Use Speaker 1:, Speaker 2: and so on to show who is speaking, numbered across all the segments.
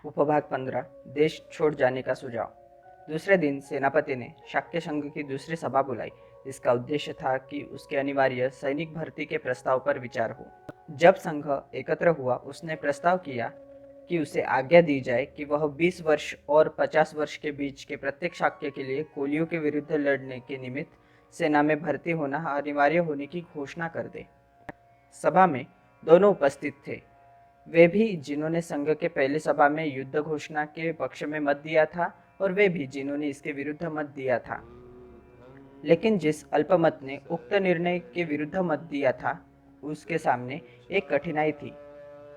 Speaker 1: उपभाग 15 देश छोड़ जाने का सुझाव। दूसरे दिन सेनापति ने शाक्य संघ की दूसरी सभा बुलाई। इसका उद्देश्य था कि उसके अनिवार्य सैनिक भर्ती के प्रस्ताव पर विचार हो। जब संघ एकत्र हुआ, उसने प्रस्ताव किया कि उसे आज्ञा दी जाए कि वह 20 वर्ष और 50 वर्ष के बीच के प्रत्येक शाक्य के लिए कोलियों के विरुद्ध लड़ने के निमित्त सेना में भर्ती होना अनिवार्य होने की घोषणा कर दे। सभा में दोनों उपस्थित थे, वे भी जिन्होंने संघ के पहले सभा में युद्ध घोषणा के पक्ष में मत दिया था और वे भी जिन्होंने इसके विरुद्ध मत दिया था। लेकिन जिस अल्पमत ने उक्त निर्णय के विरुद्ध मत दिया था, उसके सामने एक कठिनाई थी।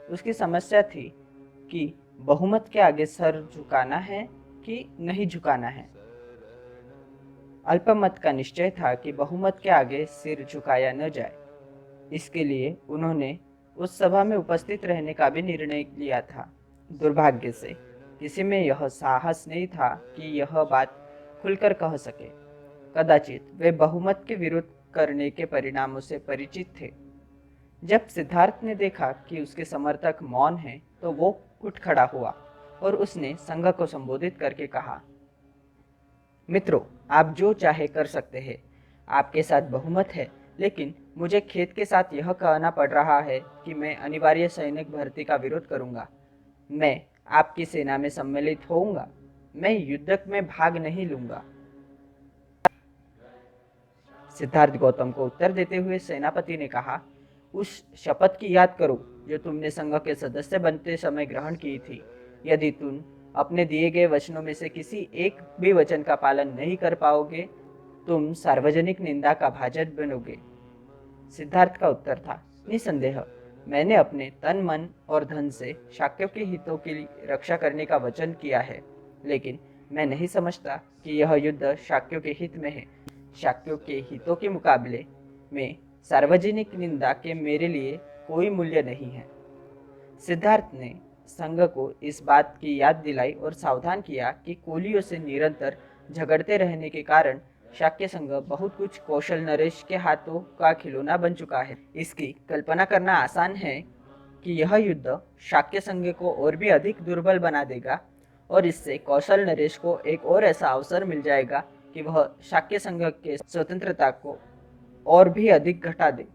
Speaker 1: उसकी समस्या थी कि बहुमत के आगे सर झुकाना है कि नहीं झुकाना है। अल्पमत का निश्चय था कि बहुमत के आगे सिर झुकाया न जाए। इसके लिए उन्होंने उस सभा में उपस्थित रहने का भी निर्णय लिया था। दुर्भाग्य से किसी में यह साहस नहीं था कि यह बात खुलकर कह सके। कदाचित वे बहुमत के विरोध करने के परिणामों से परिचित थे। जब सिद्धार्थ ने देखा कि उसके समर्थक मौन हैं, तो वो उठ खड़ा हुआ और उसने संघ को संबोधित करके कहा, मित्रों, आप जो चाहे कर सकते हैं। आपके साथ बहुमत है, लेकिन मुझे खेद के साथ यह कहना पड़ रहा है कि मैं अनिवार्य सैनिक भर्ती का विरोध करूंगा। मैं आपकी सेना में सम्मिलित होऊंगा। मैं युद्ध में भाग नहीं लूंगा। सिद्धार्थ गौतम को उत्तर देते हुए सेनापति ने कहा, उस शपथ की याद करो जो तुमने संघ के सदस्य बनते समय ग्रहण की थी। यदि तुम अपने दिए गए वचनों में से किसी एक भी वचन का पालन नहीं कर पाओगे, तुम सार्वजनिक निंदा का भाजन बनोगे। सिद्धार्थ का उत्तर था, निसंदेह मैंने अपने तन मन और धन से शाक्यों के हितों की रक्षा करने का वचन किया है, लेकिन मैं नहीं समझता कि यह युद्ध शाक्यों के हित में है। शाक्यों के हितों के मुकाबले में सार्वजनिक निंदा के मेरे लिए कोई मूल्य नहीं है। सिद्धार्थ ने संघ को इस बात की याद दिलाई और सावधान किया कि कोलियों से निरंतर झगड़ते रहने के कारण शाक्य संघ बहुत कुछ कौशल नरेश के हाथों का खिलौना बन चुका है। इसकी कल्पना करना आसान है कि यह युद्ध शाक्य संघ को और भी अधिक दुर्बल बना देगा और इससे कौशल नरेश को एक और ऐसा अवसर मिल जाएगा कि वह शाक्य संघ के स्वतंत्रता को और भी अधिक घटा दे।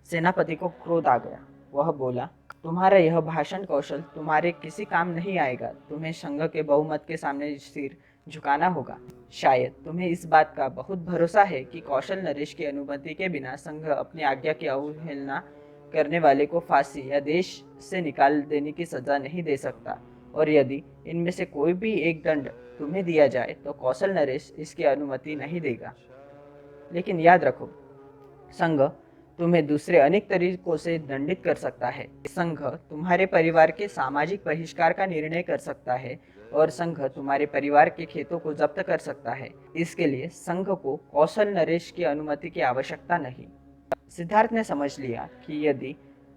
Speaker 1: सेनापति को क्रोध आ गया। वह बोला, तुम्हारा यह भाषण कौशल तुम्हारे किसी काम नहीं आएगा। तुम्हें संघ के बहुमत के सामने सिर झुकाना होगा। शायद तुम्हें इस बात का बहुत भरोसा है कि कौशल नरेश की अनुमति के बिना संघ अपनी आज्ञा की अवहेलना करने वाले को फांसी या देश से निकाल देने की सजा नहीं दे सकता, और यदि इनमें से कोई भी एक दंड तुम्हें दिया जाए तो कौशल नरेश इसकी अनुमति नहीं देगा। लेकिन याद रखो, संघ तुम्हें दूसरे अनेक तरीकों से दंडित कर सकता है। संघ तुम्हारे परिवार के सामाजिक बहिष्कार का निर्णय कर सकता है और संघ तुम्हारे परिवार के खेतों को जब्त कर सकता है। इसके लिए संघ को कौशल नरेश की अनुमति की आवश्यकता नहीं। सिद्धार्थ ने समझ लिया कि यदि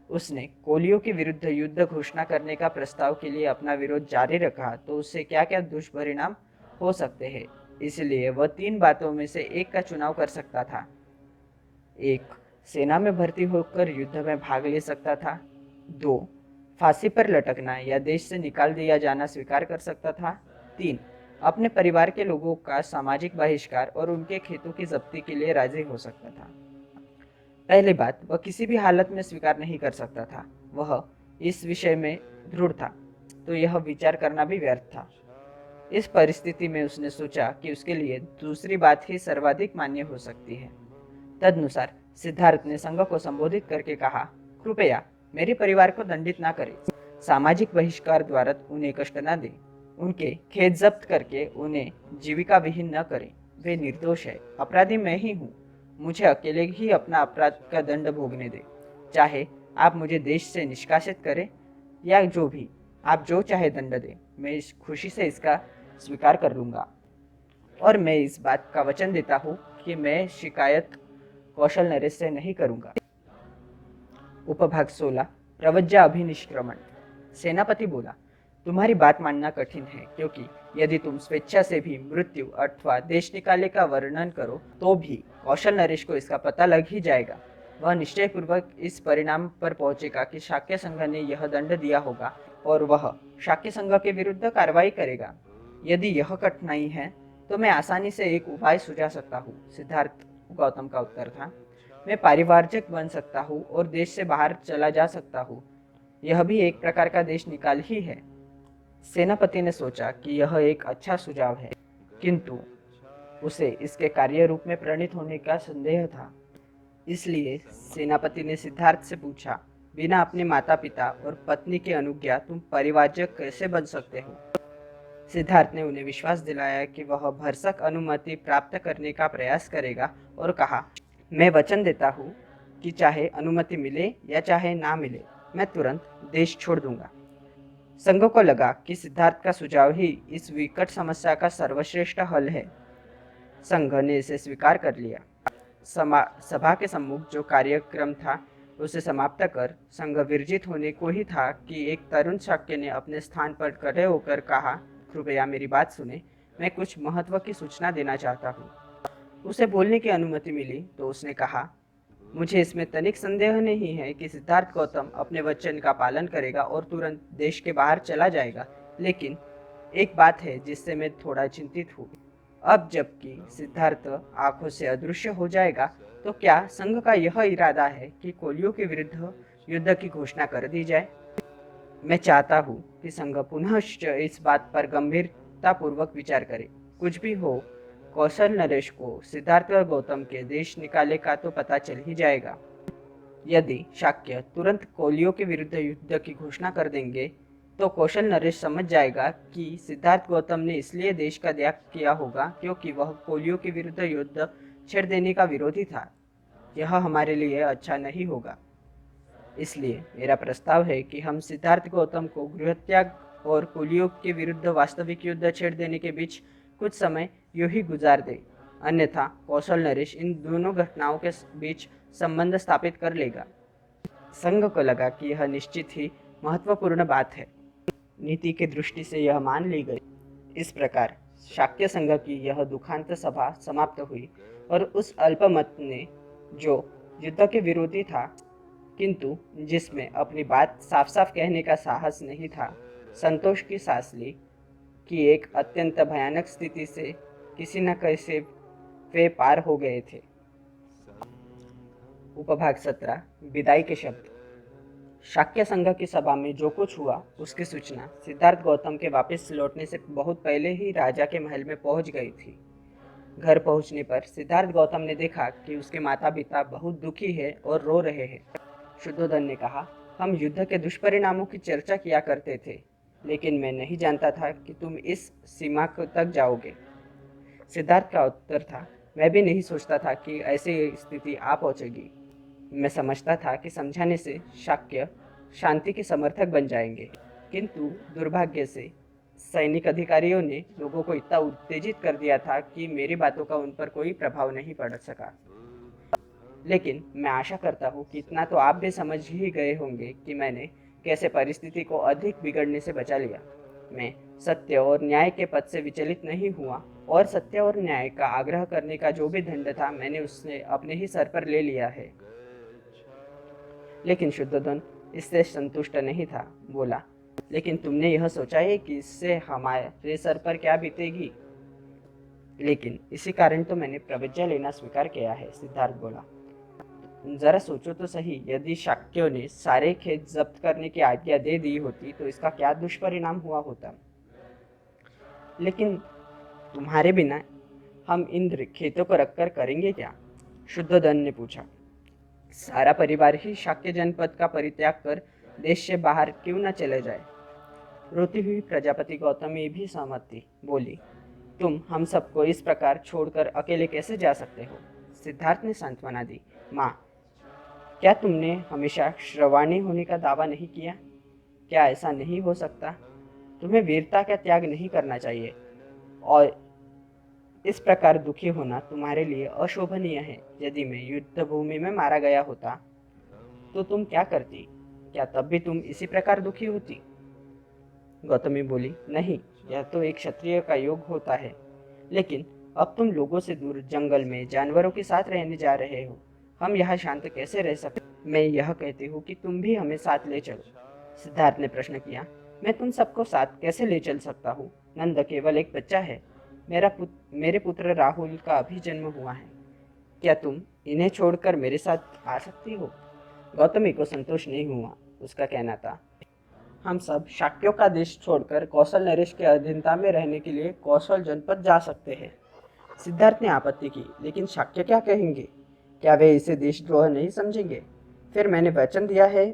Speaker 1: उसने कोलियों के विरुद्ध युद्ध घोषणा करने का प्रस्ताव के लिए अपना विरोध जारी रखा तो उससे क्या क्या दुष्परिणाम हो सकते हैं। इसलिए वह 3 बातों में से एक का चुनाव कर सकता था। 1. सेना में भर्ती होकर युद्ध में भाग ले सकता था। 2. फांसी पर लटकना या देश से निकाल दिया जाना स्वीकार कर सकता था। 3. अपने परिवार के लोगों का सामाजिक बहिष्कार और उनके खेतों की जब्ती के लिए राजी हो सकता था। पहली बात वह किसी भी हालत में स्वीकार नहीं कर सकता था। वह इस विषय में दृढ़ था, तो यह विचार करना भी व्यर्थ था। इस परिस्थिति में उसने सोचा कि उसके लिए दूसरी बात ही सर्वाधिक मान्य हो सकती है। तदनुसार सिद्धार्थ ने संघ को संबोधित करके कहा, कृपया मेरे परिवार को दंडित ना करें। सामाजिक बहिष्कार द्वारा उन्हें कष्ट न दें। उनके खेत जब्त करके उन्हें जीविका विहीन न करें। वे निर्दोष है। अपराधी मैं ही हूँ। मुझे अकेले ही अपना अपराध का दंड भोगने दें। चाहे आप मुझे देश से निष्कासित करें या जो भी, आप जो चाहे दंड दें, मैं इस खुशी से इसका स्वीकार कर लूँगा। और मैं इस बात का वचन देता हूँ कि मैं शिकायत कौशल नरेश से नहीं करूँगा। उपभाग 16 प्रवज्जा अभिनिष्क्रमण। सेनापति बोला, तुम्हारी बात मानना कठिन है, क्योंकि यदि तुम स्वेच्छा से भी मृत्यु अथवा देश निकाले का वर्णन करो तो भी कौशल नरेश को इसका पता लग ही जाएगा। वह निश्चय पूर्वक इस परिणाम पर पहुंचेगा कि शाक्य संघ ने यह दंड दिया होगा और वह शाक्य संघ के विरुद्ध कार्रवाई करेगा। यदि यह कठिनाई है तो मैं आसानी से एक उपाय सुझा सकता हूँ, सिद्धार्थ गौतम का उत्तर था। मैं परिवारजक बन सकता हूँ और देश से बाहर चला जा सकता हूँ। यह भी एक प्रकार का देश निकाल ही है। सेनापति ने सोचा कि यह एक अच्छा सुझाव है, किंतु उसे इसके कार्य रूप में परिणत होने का संदेह था। इसलिए सेनापति ने सिद्धार्थ से पूछा, बिना अपने माता पिता और पत्नी की अनुज्ञा तुम परिवारजक कैसे बन सकते हो? सिद्धार्थ ने उन्हें विश्वास दिलाया कि वह भरसक अनुमति प्राप्त करने का प्रयास करेगा और कहा, मैं वचन देता हूँ कि चाहे अनुमति मिले या चाहे ना मिले, मैं तुरंत देश छोड़ दूंगा। संघ को लगा कि सिद्धार्थ का सुझाव ही इस विकट समस्या का सर्वश्रेष्ठ हल है। संघ ने इसे स्वीकार कर लिया। सभा के सम्मुख जो कार्यक्रम था उसे समाप्त कर संघ विरजित होने को ही था कि एक तरुण शाक्य ने अपने स्थान पर खड़े होकर कहा, कृपया मेरी बात सुने, मैं कुछ महत्व की सूचना देना चाहता हूँ। उसे बोलने की अनुमति मिली तो उसने कहा, मुझे इसमें तनिक संदेह नहीं है कि सिद्धार्थ गौतम अपने वचन का पालन करेगा और तुरंत देश के बाहर चला जाएगा, लेकिन एक बात है जिससे मैं थोड़ा चिंतित हूँ। अब जबकि सिद्धार्थ आंखों से अदृश्य हो जाएगा, तो क्या संघ का यह इरादा है कि कोलियों के विरुद्ध युद्ध की घोषणा कर दी जाए? मैं चाहता हूँ कि संघ पुनः इस बात पर गंभीरतापूर्वक विचार करे। कुछ भी हो, कौशल नरेश को सिद्धार्थ और गौतम के देश निकाले का तो पता चल ही जाएगा। यदि शाक्य तुरंत कोलियों के विरुद्ध युद्ध की घोषणा कर देंगे तो कौशल नरेश समझ जाएगा कि सिद्धार्थ गौतम ने इसलिए देश का त्याग किया होगा क्योंकि वह कोलियों के विरुद्ध युद्ध छेड़ देने का विरोधी था। यह हमारे लिए अच्छा नहीं होगा। इसलिए मेरा प्रस्ताव है कि हम सिद्धार्थ गौतम को गृहत्याग और कोलियों के विरुद्ध वास्तविक युद्ध छेड़ देने के बीच कुछ समय यूं ही गुजार दे, अन्यथा कौशल नरेश इन दोनों घटनाओं के बीच संबंध स्थापित कर लेगा। संघ को लगा कि यह निश्चित ही महत्वपूर्ण बात है। नीति की दृष्टि से यह मान ली गई। इस प्रकार शाक्य संघ की यह दुखांत सभा समाप्त हुई और उस अल्पमत ने, जो युद्ध के विरोधी था किंतु जिसमें अपनी बात साफ साफ कहने का साहस नहीं था, संतोष की सांस ली कि एक अत्यंत भयानक स्थिति से किसी न कैसे वे पार हो गए थे। उपभाग 17, विदाई के शब्द। शाक्य संघ की सभा में जो कुछ हुआ उसकी सूचना सिद्धार्थ गौतम के वापस लौटने से बहुत पहले ही राजा के महल में पहुंच गई थी। घर पहुंचने पर सिद्धार्थ गौतम ने देखा कि उसके माता पिता बहुत दुखी है और रो रहे हैं। शुद्धोधन ने कहा, हम युद्ध के दुष्परिणामों की चर्चा किया करते थे, लेकिन मैं नहीं जानता था कि तुम इस सीमा तक जाओगे। सिद्धार्थ का उत्तर था, मैं भी नहीं सोचता था कि ऐसी स्थिति आ पहुंचेगी। मैं समझता था कि समझाने से शाक्य शांति के समर्थक बन जाएंगे, किंतु दुर्भाग्य से सैनिक अधिकारियों ने लोगों को इतना उत्तेजित कर दिया था कि मेरी बातों का उन पर कोई प्रभाव नहीं पड़ सका। लेकिन मैं आशा करता हूँ कि इतना तो आप भी समझ ही गए होंगे कि मैंने कैसे परिस्थिति को अधिक बिगड़ने से बचा लिया। मैं सत्य और न्याय के पद से विचलित नहीं हुआ और सत्य और न्याय का आग्रह करने का जो भी दंड था मैंने उसने अपने ही सर पर ले लिया है। लेकिन शुद्धोधन इससे संतुष्ट नहीं था। बोला, लेकिन तुमने यह सोचा है कि इससे हमारे सर पर क्या बीतेगी? लेकिन इसी कारण तो मैंने प्रतिज्ञा लेना स्वीकार किया है, सिद्धार्थ बोला। जरा सोचो तो सही, यदि शाक्यों ने सारे खेत जब्त करने की आज्ञा दे दी होती तो इसका क्या दुष्परिणाम हुआ होता। लेकिन तुम्हारे बिना हम इन खेतों को रखकर करेंगे क्या? शुद्धोधन ने पूछा। सारा परिवार ही शाक्य जनपद का परित्याग कर देश से बाहर क्यों न चले जाए? रोती हुई प्रजापति गौतमी भी सहमत थी। बोली, तुम हम सबको इस प्रकार छोड़कर अकेले कैसे जा सकते हो? सिद्धार्थ ने सांत्वना दी। माँ, क्या तुमने हमेशा श्रवाणी होने का दावा नहीं किया? क्या ऐसा नहीं हो सकता? तुम्हें वीरता का त्याग नहीं करना चाहिए और इस प्रकार दुखी होना तुम्हारे लिए अशोभनीय है। यदि मैं युद्ध भूमि में मारा गया होता तो तुम क्या करती? क्या तब भी तुम इसी प्रकार दुखी होती? गौतमी बोली, नहीं, यह तो एक क्षत्रिय का योग होता है, लेकिन अब तुम लोगों से दूर जंगल में जानवरों के साथ रहने जा रहे हो। हम यहाँ शांत कैसे रह सकते? मैं यह कहती हूँ कि तुम भी हमें साथ ले चलो। सिद्धार्थ ने प्रश्न किया, मैं तुम सबको साथ कैसे ले चल सकता हूँ? नंद केवल एक बच्चा है। मेरे पुत्र राहुल का अभी जन्म हुआ है। क्या तुम इन्हें छोड़कर मेरे साथ आ सकती हो? गौतमी को संतोष नहीं हुआ। उसका कहना था, हम सब शाक्यों का देश छोड़कर कौशल नरेश के अधीनता में रहने के लिए कौशल जनपद जा सकते हैं। सिद्धार्थ ने आपत्ति की, लेकिन शाक्य क्या कहेंगे? क्या वे इसे देशद्रोह नहीं समझेंगे? फिर मैंने वचन दिया है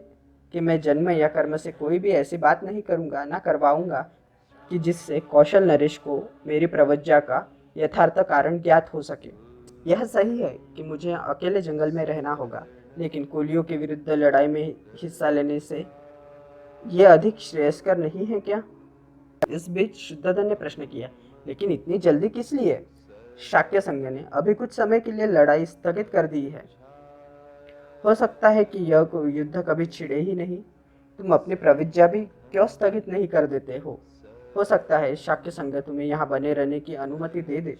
Speaker 1: कि मैं जन्म या कर्म से कोई भी ऐसी बात नहीं करूँगा, ना करवाऊँगा कि जिससे कौशल नरेश को मेरी प्रवज्ञा का यथार्थ कारण ज्ञात हो सके। यह सही है कि मुझे अकेले जंगल में रहना होगा, लेकिन कोलियों के विरुद्ध लड़ाई में हिस्सा लेने से यह अधिक श्रेयस्कर नहीं है क्या? इस बीच शुद्धोधन ने प्रश्न किया, लेकिन इतनी जल्दी किस लिए? शाक्य संघ ने अभी कुछ समय के लिए लड़ाई स्थगित कर दी है। हो सकता है कि यह युद्ध कभी छिड़े ही नहीं। तुम अपनी प्रविज्ञा भी क्यों स्थगित नहीं कर देते हो सकता है शाक्य संघ तुम्हें यहाँ बने रहने की अनुमति दे दे।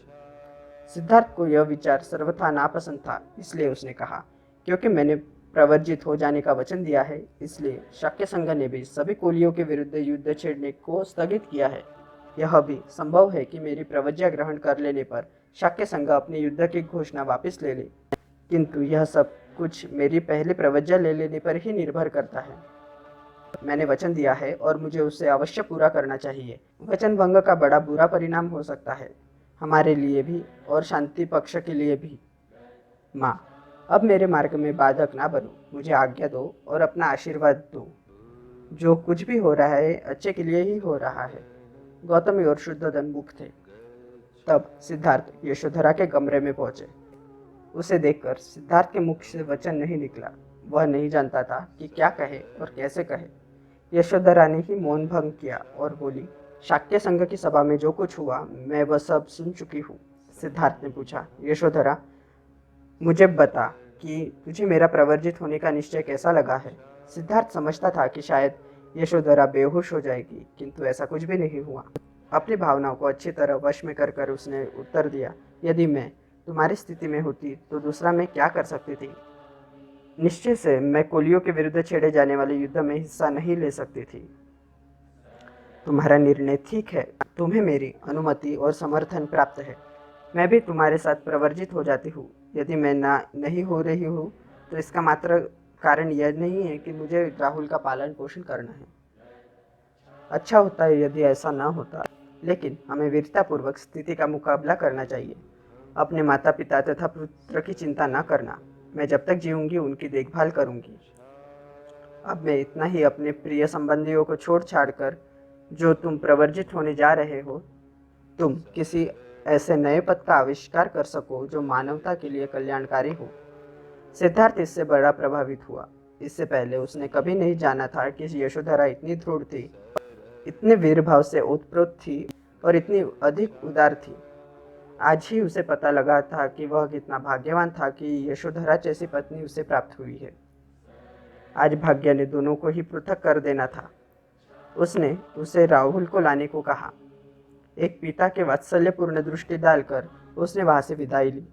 Speaker 1: सिद्धार्थ को यह विचार सर्वथा नापसंद था, इसलिए उसने कहा, क्योंकि मैंने प्रवर्जित हो जाने का वचन दिया है, इसलिए शाक्य संघ ने भी सभी कोलियों के विरुद्ध युद्ध छेड़ने को स्थगित किया है। यह भी संभव है कि मेरी प्रवज्ञा ग्रहण कर लेने पर शाक्य संघ अपने युद्ध की घोषणा वापस ले ले, किंतु यह सब कुछ मेरी पहले प्रवज्ञा ले लेने पर ही निर्भर करता है। मैंने वचन दिया है और मुझे उसे अवश्य पूरा करना चाहिए। वचन भंग का बड़ा बुरा परिणाम हो सकता है, हमारे लिए भी और शांति पक्ष के लिए भी। माँ, अब मेरे मार्ग में बाधक ना बनो, मुझे आज्ञा दो और अपना आशीर्वाद दो। जो कुछ भी हो रहा है अच्छे के लिए ही हो रहा है। गौतमी और शुद्धोधन मुख थे। तब सिद्धार्थ यशोधरा के कमरे में पहुंचे। उसे देखकर सिद्धार्थ के मुख से वचन नहीं निकला। वह नहीं जानता था कि क्या कहे और कैसे कहे। यशोधरा ने ही मौन भंग किया और बोली, शाक्य संघ की सभा में जो कुछ हुआ मैं वह सब सुन चुकी हूँ। सिद्धार्थ ने पूछा, यशोधरा, मुझे बता कि तुझे मेरा प्रवर्जित होने का निश्चय कैसा लगा है? सिद्धार्थ समझता था कि शायद यशोधरा बेहोश हो जाएगी, किंतु ऐसा कुछ भी नहीं हुआ। अपनी भावनाओं को अच्छी तरह वश में कर उसने उत्तर दिया, यदि मैं तुम्हारी स्थिति में होती तो दूसरा मैं क्या कर सकती थी? निश्चय से मैं कोलियों के विरुद्ध छेड़े जाने वाले युद्ध में हिस्सा नहीं ले सकती थी। तुम्हारा निर्णय ठीक है, तुम्हें मेरी अनुमति और समर्थन प्राप्त है। मैं भी तुम्हारे साथ प्रवर्जित हो जाती हूँ। यदि मैं नहीं हो रही हूँ तो इसका मात्र कारण यह नहीं है कि मुझे राहुल का पालन पोषण करना है। अच्छा होता है यदि ऐसा ना होता, लेकिन हमें वीरतापूर्वक स्थिति का मुकाबला करना चाहिए। अपने माता पिता तथा पुत्र की चिंता ना करना। मैं जब तक जीऊंगी उनकी देखभाल करूंगी। अब मैं इतना ही अपने प्रिय संबंधियों को छोड़ छाड़ कर जो तुम प्रवर्जित होने जा रहे हो, तुम किसी ऐसे नए पद का आविष्कार कर सको जो मानवता के लिए कल्याणकारी हो। सिद्धार्थ इससे बड़ा प्रभावित हुआ। इससे पहले उसने कभी नहीं जाना था कि यशोधरा इतनी दृढ़ थी, इतने वीर भाव से ओतप्रोत थी और इतनी अधिक उदार थी। आज ही उसे पता लगा था कि वह कितना भाग्यवान था कि यशोधरा जैसी पत्नी उसे प्राप्त हुई है। आज भाग्य ने दोनों को ही पृथक कर देना था। उसने उसे राहुल को लाने को कहा। एक पिता के वात्सल्यपूर्ण दृष्टि डालकर उसने वहां से विदाई ली।